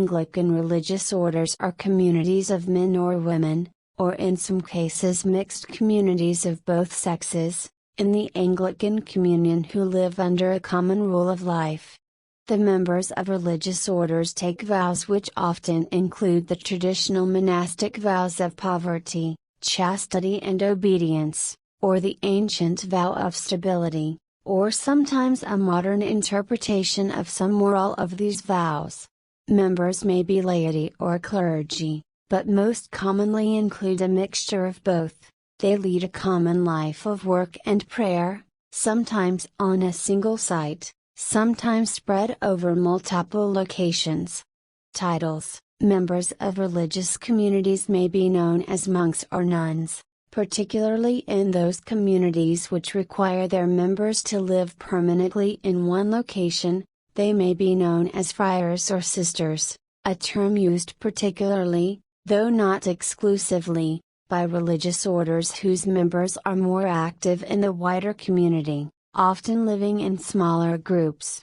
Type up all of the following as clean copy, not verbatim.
Anglican religious orders are communities of men or women, or in some cases mixed communities of both sexes, in the Anglican Communion who live under a common rule of life. The members of religious orders take vows which often include the traditional monastic vows of poverty, chastity and obedience, or the ancient vow of stability, or sometimes a modern interpretation of some or all of these vows. Members may be laity or clergy, but most commonly include a mixture of both. They lead a common life of work and prayer, sometimes on a single site, sometimes spread over multiple locations. Titles: members of religious communities may be known as monks or nuns, particularly in those communities which require their members to live permanently in one location. They may be known as friars or sisters, a term used particularly, though not exclusively, by religious orders whose members are more active in the wider community, often living in smaller groups.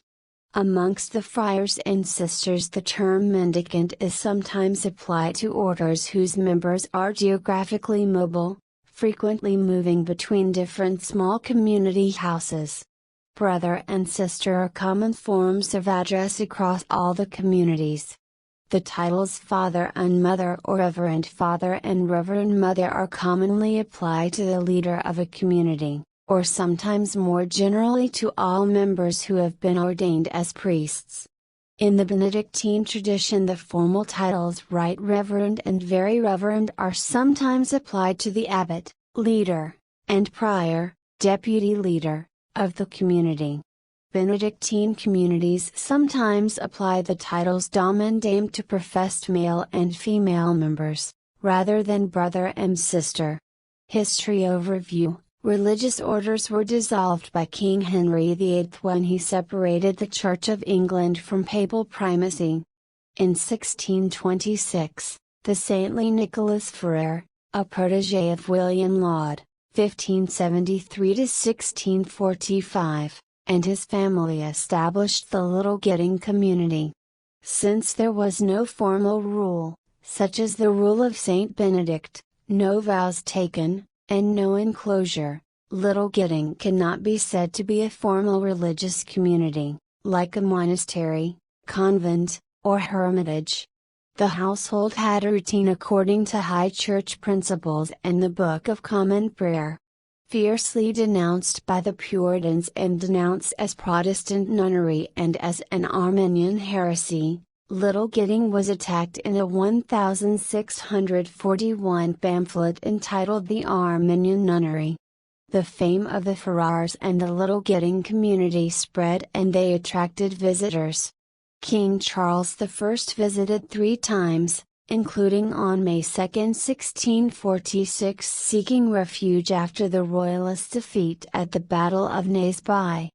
Amongst the friars and sisters, the term mendicant is sometimes applied to orders whose members are geographically mobile, frequently moving between different small community houses. Brother and sister are common forms of address across all the communities. The titles Father and Mother or Reverend Father and Reverend Mother are commonly applied to the leader of a community, or sometimes more generally to all members who have been ordained as priests. In the Benedictine tradition, the formal titles Right Reverend and Very Reverend are sometimes applied to the abbot, leader, and prior, deputy leader, of the community. Benedictine communities sometimes apply the titles Dom and Dame to professed male and female members, rather than brother and sister. History overview: religious orders were dissolved by King Henry VIII when he separated the Church of England from papal primacy. In 1626, the saintly Nicholas Ferrer, a protégé of William Laud, 1573–1645, and his family established the Little Gidding community. Since there was no formal rule, such as the rule of Saint Benedict, no vows taken, and no enclosure, Little Gidding cannot be said to be a formal religious community, like a monastery, convent, or hermitage. The household had a routine according to High Church principles and the Book of Common Prayer. Fiercely denounced by the Puritans and denounced as Protestant nunnery and as an Arminian heresy, Little Gidding was attacked in a 1641 pamphlet entitled The Arminian Nunnery. The fame of the Ferrars and the Little Gidding community spread and they attracted visitors. King Charles I visited 3 times, including on May 2, 1646, seeking refuge after the Royalist defeat at the Battle of Naseby.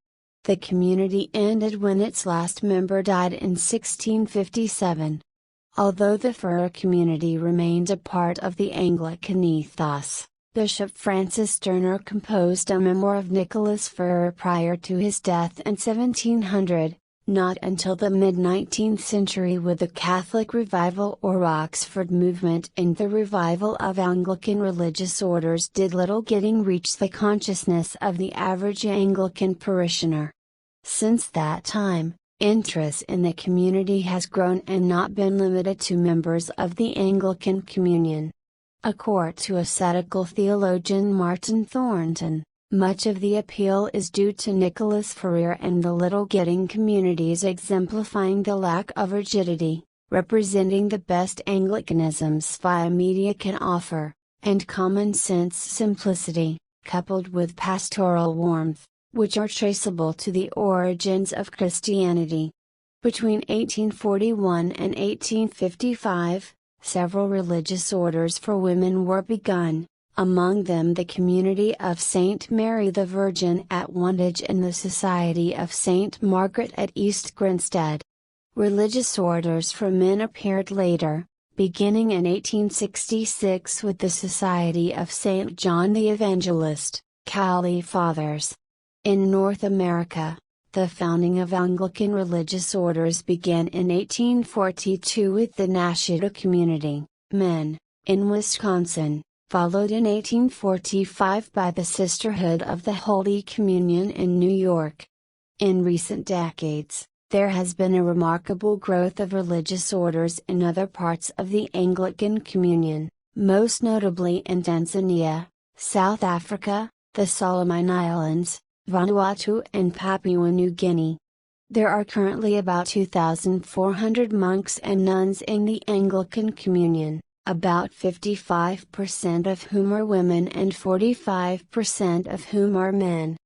The community ended when its last member died in 1657. Although the Ferrer community remained a part of the Anglican ethos, Bishop Francis Sterner composed a memoir of Nicholas Ferrer prior to his death in 1700. Not until the mid-19th century with the Catholic Revival or Oxford movement and the revival of Anglican religious orders did Little Gidding reach the consciousness of the average Anglican parishioner. Since that time, interest in the community has grown and not been limited to members of the Anglican Communion. According to ascetical theologian Martin Thornton, much of the appeal is due to Nicholas Ferrer and the Little Gidding communities exemplifying the lack of rigidity, representing the best Anglicanisms via media can offer, and common sense simplicity, coupled with pastoral warmth, which are traceable to the origins of Christianity. Between 1841 and 1855, several religious orders for women were begun. Among them the Community of St. Mary the Virgin at Wantage and the Society of St. Margaret at East Grinstead. Religious orders for men appeared later, beginning in 1866 with the Society of St. John the Evangelist, Cowley Fathers. In North America, The founding of Anglican religious orders began in 1842 with the Nashida Community, men, in Wisconsin, followed in 1845 by the Sisterhood of the Holy Communion in New York. In recent decades, there has been a remarkable growth of religious orders in other parts of the Anglican Communion, most notably in Tanzania, South Africa, the Solomon Islands, Vanuatu and Papua New Guinea. There are currently about 2,400 monks and nuns in the Anglican Communion, about 55% of whom are women and 45% of whom are men.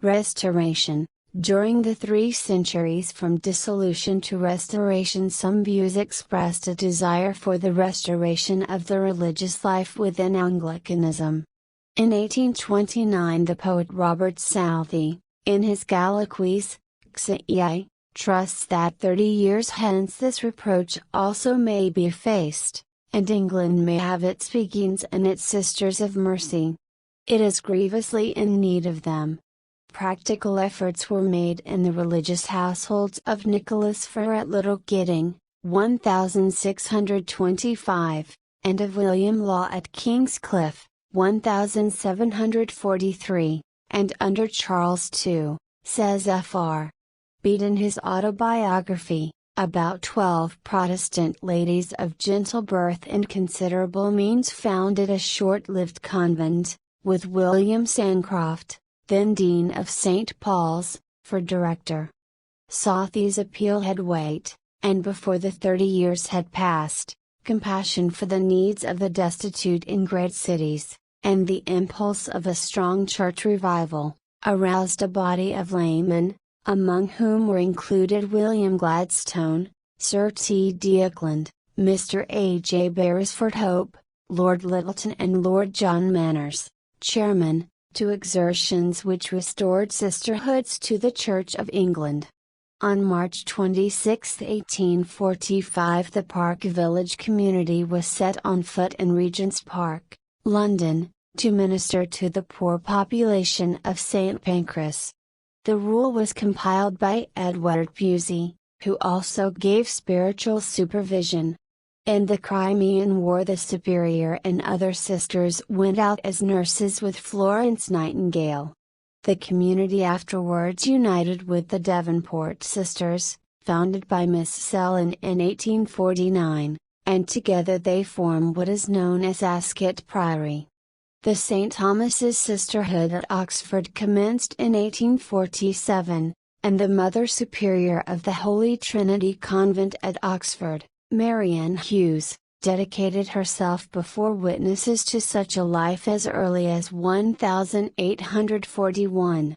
Restoration. During the 3 centuries from dissolution to restoration, some views expressed a desire for the restoration of the religious life within Anglicanism. In 1829 the poet Robert Southey, in his Colloquies, trusts that 30 years hence this reproach also may be effaced, and England may have its beguines and its sisters of mercy. It is grievously in need of them. Practical efforts were made in the religious households of Nicholas Frere at Little Gidding, 1625, and of William Law at King's Cliff, 1743, and under Charles II, says Fr. Bede in his autobiography, about 12 Protestant ladies of gentle birth and considerable means founded a short-lived convent, with William Sancroft, then Dean of St. Paul's, for director. Southey's appeal had weight, and before the 30 years had passed, compassion for the needs of the destitute in great cities, and the impulse of a strong church revival, aroused a body of laymen, among whom were included William Gladstone, Sir T. D. Auckland, Mr. A. J. Beresford Hope, Lord Lyttelton and Lord John Manners, chairman, to exertions which restored sisterhoods to the Church of England. On March 26, 1845 the Park Village Community was set on foot in Regent's Park, London, to minister to the poor population of St. Pancras. The rule was compiled by Edward Pusey, who also gave spiritual supervision. In the Crimean War the Superior and other sisters went out as nurses with Florence Nightingale. The community afterwards united with the Devonport Sisters, founded by Miss Selwyn in 1849, and together they form what is known as Ascot Priory. The St. Thomas's Sisterhood at Oxford commenced in 1847, and the Mother Superior of the Holy Trinity Convent at Oxford, Marianne Hughes, dedicated herself before witnesses to such a life as early as 1841.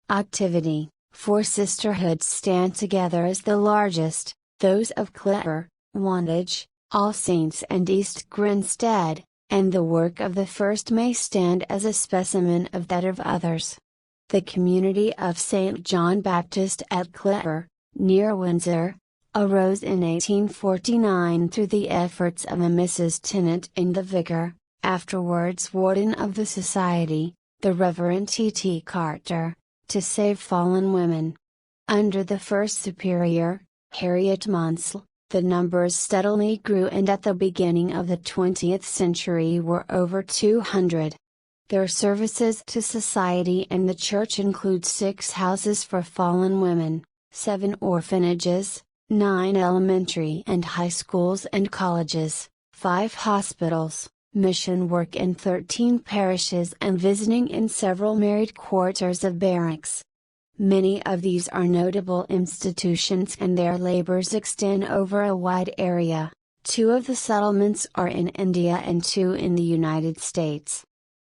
Activity. 4 sisterhoods stand together as the largest, those of Clipper, Wantage, All Saints and East Grinstead, and the work of the first may stand as a specimen of that of others. The community of St. John Baptist at Clipper, near Windsor, arose in 1849 through the efforts of a Mrs. Tennant and the vicar, afterwards warden of the society, the Reverend T. T. Carter, to save fallen women. Under the first superior, Harriet Monsell, the numbers steadily grew and at the beginning of the 20th century were over 200. Their services to society and the church include 6 houses for fallen women, 7 orphanages, 9 elementary and high schools and colleges, 5 hospitals, mission work in 13 parishes and visiting in several married quarters of barracks. Many of these are notable institutions and their labors extend over a wide area. 2 of the settlements are in India and 2 in the United States.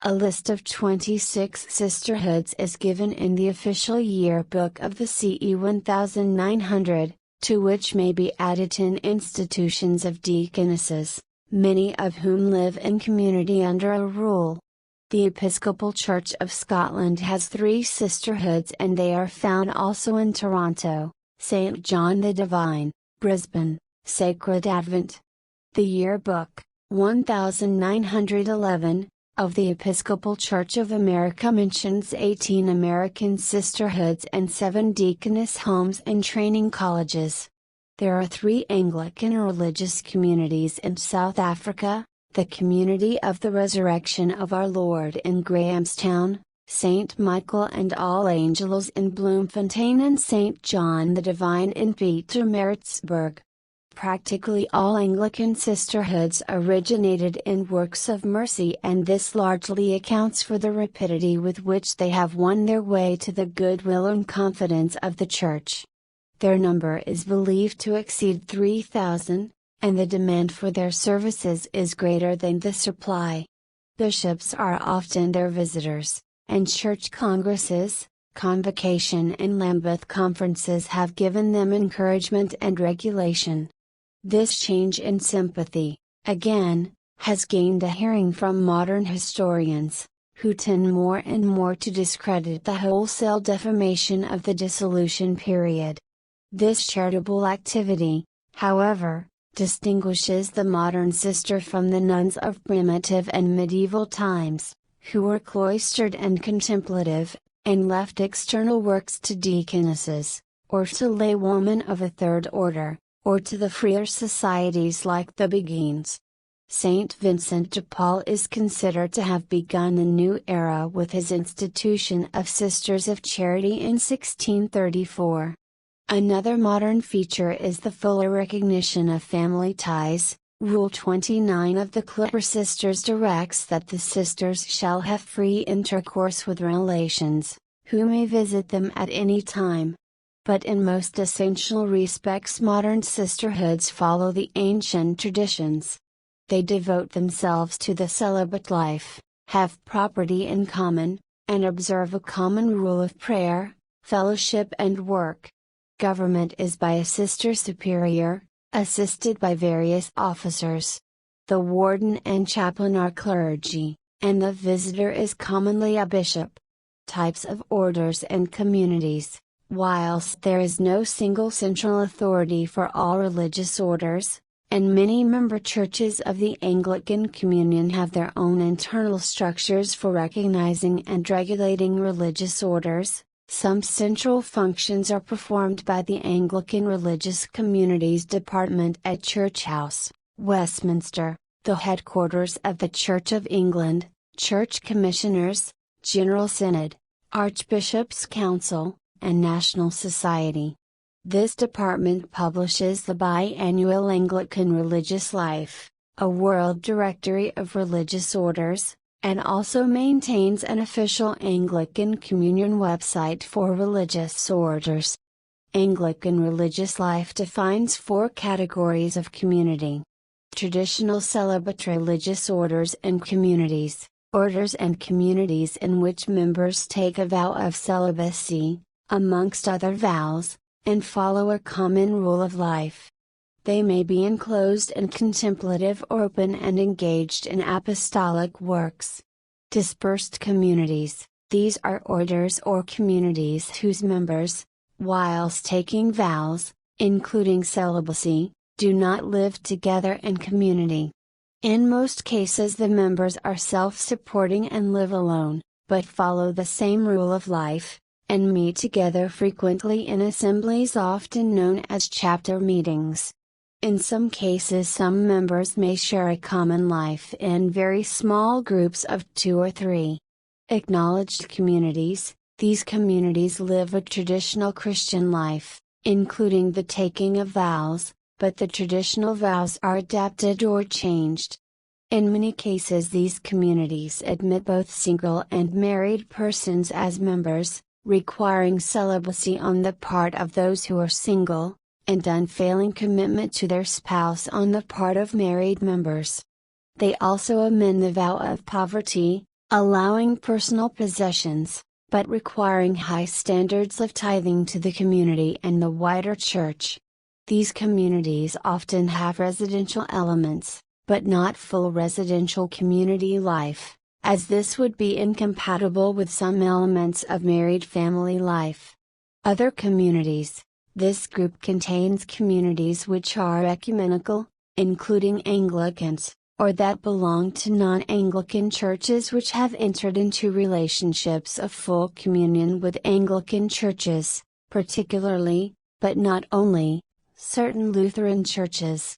A list of 26 sisterhoods is given in the official yearbook of the CE 1900, to which may be added 10 institutions of deaconesses, many of whom live in community under a rule. The Episcopal Church of Scotland has 3 sisterhoods and they are found also in Toronto, St. John the Divine, Brisbane, Sacred Advent. The Yearbook, 1911, of the Episcopal Church of America mentions 18 American sisterhoods and 7 deaconess homes and training colleges. There are 3 Anglican religious communities in South Africa: the Community of the Resurrection of Our Lord in Grahamstown, St. Michael and All Angels in Bloemfontein, and St. John the Divine in Pietermaritzburg. Practically all Anglican sisterhoods originated in works of mercy, and this largely accounts for the rapidity with which they have won their way to the goodwill and confidence of the Church. Their number is believed to exceed 3,000, and the demand for their services is greater than the supply. Bishops are often their visitors, and church congresses, convocation and Lambeth conferences have given them encouragement and regulation. This change in sympathy, again, has gained a hearing from modern historians, who tend more and more to discredit the wholesale defamation of the dissolution period. This charitable activity, however, distinguishes the modern sister from the nuns of primitive and medieval times, who were cloistered and contemplative, and left external works to deaconesses, or to laywomen of a third order, or to the freer societies like the Beguines. Saint Vincent de Paul is considered to have begun a new era with his institution of Sisters of Charity in 1634. Another modern feature is the fuller recognition of family ties. Rule 29 of the Klepper Sisters directs that the sisters shall have free intercourse with relations, who may visit them at any time. But in most essential respects modern sisterhoods follow the ancient traditions. They devote themselves to the celibate life, have property in common, and observe a common rule of prayer, fellowship and work. Government is by a sister superior, assisted by various officers. The warden and chaplain are clergy, and the visitor is commonly a bishop. Types of orders and communities. Whilst there is no single central authority for all religious orders, and many member churches of the Anglican Communion have their own internal structures for recognizing and regulating religious orders, some central functions are performed by the Anglican Religious Communities Department at Church House, Westminster, the headquarters of the Church of England, Church Commissioners, General Synod, Archbishop's Council, and National Society. This department publishes the biannual Anglican Religious Life, a world directory of religious orders, and also maintains an official Anglican Communion website for religious orders. Anglican Religious Life defines 4 categories of community: traditional celibate religious orders and communities, orders and communities in which members take a vow of celibacy, amongst other vows, and follow a common rule of life. They may be enclosed and contemplative or open and engaged in apostolic works. Dispersed communities. These are orders or communities whose members, whilst taking vows, including celibacy, do not live together in community. In most cases the members are self-supporting and live alone, but follow the same rule of life, and meet together frequently in assemblies often known as chapter meetings. In some cases some members may share a common life in very small groups of 2 or 3. Acknowledged communities. These communities live a traditional Christian life, including the taking of vows, but the traditional vows are adapted or changed. In many cases these communities admit both single and married persons as members, requiring celibacy on the part of those who are single, and unfailing commitment to their spouse on the part of married members. They also amend the vow of poverty, allowing personal possessions, but requiring high standards of tithing to the community and the wider church. These communities often have residential elements, but not full residential community life, as this would be incompatible with some elements of married family life. Other communities. This group contains communities which are ecumenical, including Anglicans, or that belong to non-Anglican churches which have entered into relationships of full communion with Anglican churches, particularly, but not only, certain Lutheran churches.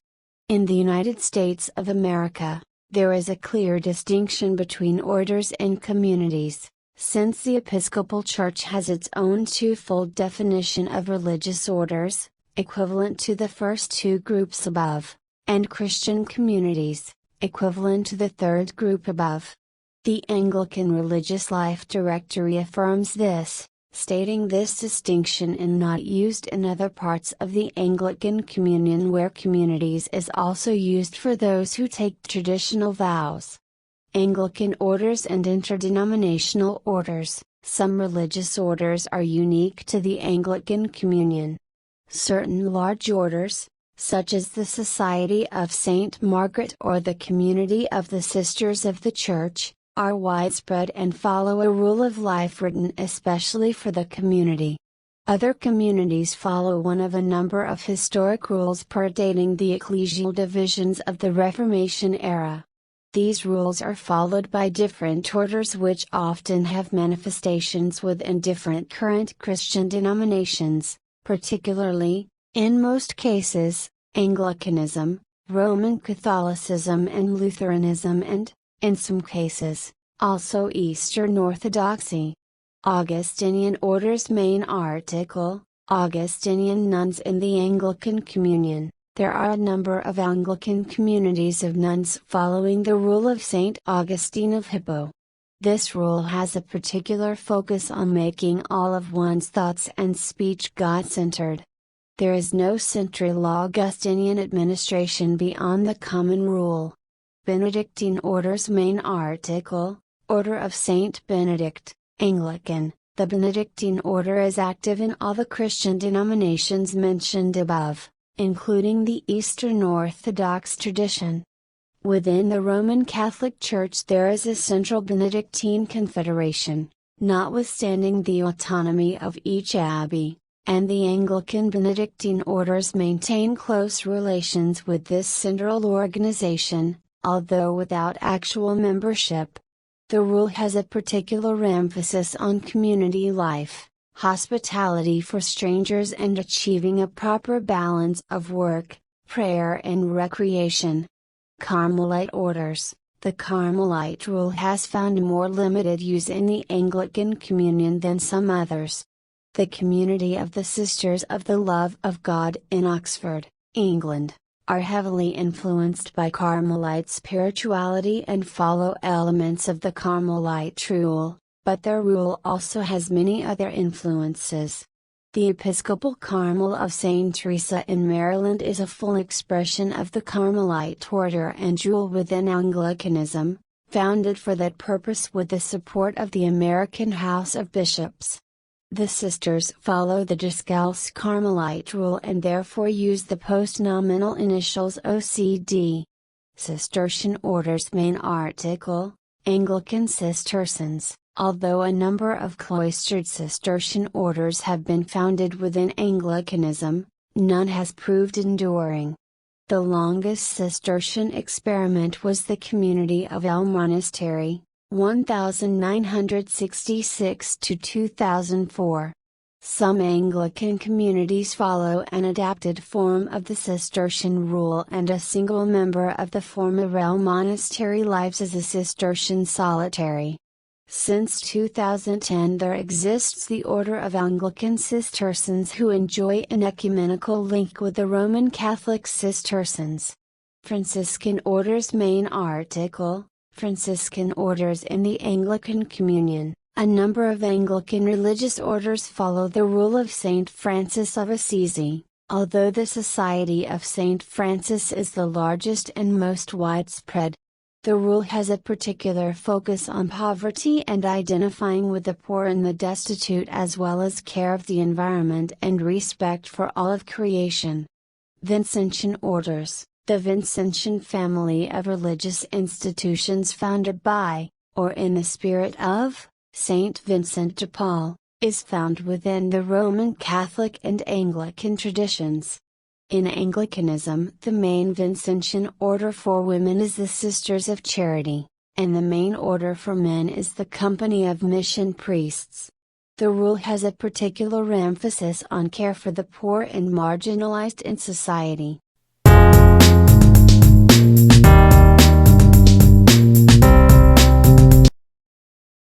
In the United States of America, there is a clear distinction between orders and communities, since the Episcopal Church has its own twofold definition of religious orders, equivalent to the first two groups above, and Christian communities, equivalent to the third group above. The Anglican Religious Life Directory affirms this, stating this distinction is not used in other parts of the Anglican Communion, where communities is also used for those who take traditional vows. Anglican orders and interdenominational orders. Some religious orders are unique to the Anglican Communion. Certain large orders, such as the Society of St. Margaret or the Community of the Sisters of the Church, are widespread and follow a rule of life written especially for the community. Other communities follow one of a number of historic rules predating the ecclesial divisions of the Reformation era. These rules are followed by different orders which often have manifestations within different current Christian denominations, particularly, in most cases, Anglicanism, Roman Catholicism and Lutheranism and, in some cases, also Eastern Orthodoxy. Augustinian Orders. Main article, Augustinian nuns in the Anglican Communion. There are a number of Anglican communities of nuns following the rule of St. Augustine of Hippo. This rule has a particular focus on making all of one's thoughts and speech God-centered. There is no central Augustinian administration beyond the common rule. Benedictine Orders. Main article, Order of Saint Benedict, Anglican. The Benedictine order is active in all the Christian denominations mentioned above, including the Eastern Orthodox tradition. Within the Roman Catholic Church there is a central Benedictine confederation, notwithstanding the autonomy of each abbey, and the Anglican Benedictine orders maintain close relations with this central organization, although without actual membership. The rule has a particular emphasis on community life, hospitality for strangers and achieving a proper balance of work, prayer and recreation. Carmelite Orders. The Carmelite rule has found more limited use in the Anglican Communion than some others. The Community of the Sisters of the Love of God in Oxford, England, are heavily influenced by Carmelite spirituality and follow elements of the Carmelite rule, but their rule also has many other influences. The Episcopal Carmel of St. Teresa in Maryland is a full expression of the Carmelite order and rule within Anglicanism, founded for that purpose with the support of the American House of Bishops. The sisters follow the Dispersed Carmelite rule and therefore use the post-nominal initials OCD. Cistercian Orders. Main article, Anglican Cistercians. Although a number of cloistered Cistercian orders have been founded within Anglicanism, none has proved enduring. The longest Cistercian experiment was the Community of El Monastery, 1966 to 2004. Some Anglican communities follow an adapted form of the Cistercian rule, and a single member of the former El Monastery lives as a Cistercian solitary. Since 2010 there exists the Order of Anglican Cistercians who enjoy an ecumenical link with the Roman Catholic Cistercians. Franciscan Orders. Main article, Franciscan Orders in the Anglican Communion. A number of Anglican religious orders follow the rule of Saint Francis of Assisi, although the Society of Saint Francis is the largest and most widespread. The rule has a particular focus on poverty and identifying with the poor and the destitute, as well as care of the environment and respect for all of creation. Vincentian Orders. The Vincentian family of religious institutions founded by, or in the spirit of, Saint Vincent de Paul, is found within the Roman Catholic and Anglican traditions. In Anglicanism, the main Vincentian order for women is the Sisters of Charity, and the main order for men is the Company of Mission Priests. The rule has a particular emphasis on care for the poor and marginalized in society.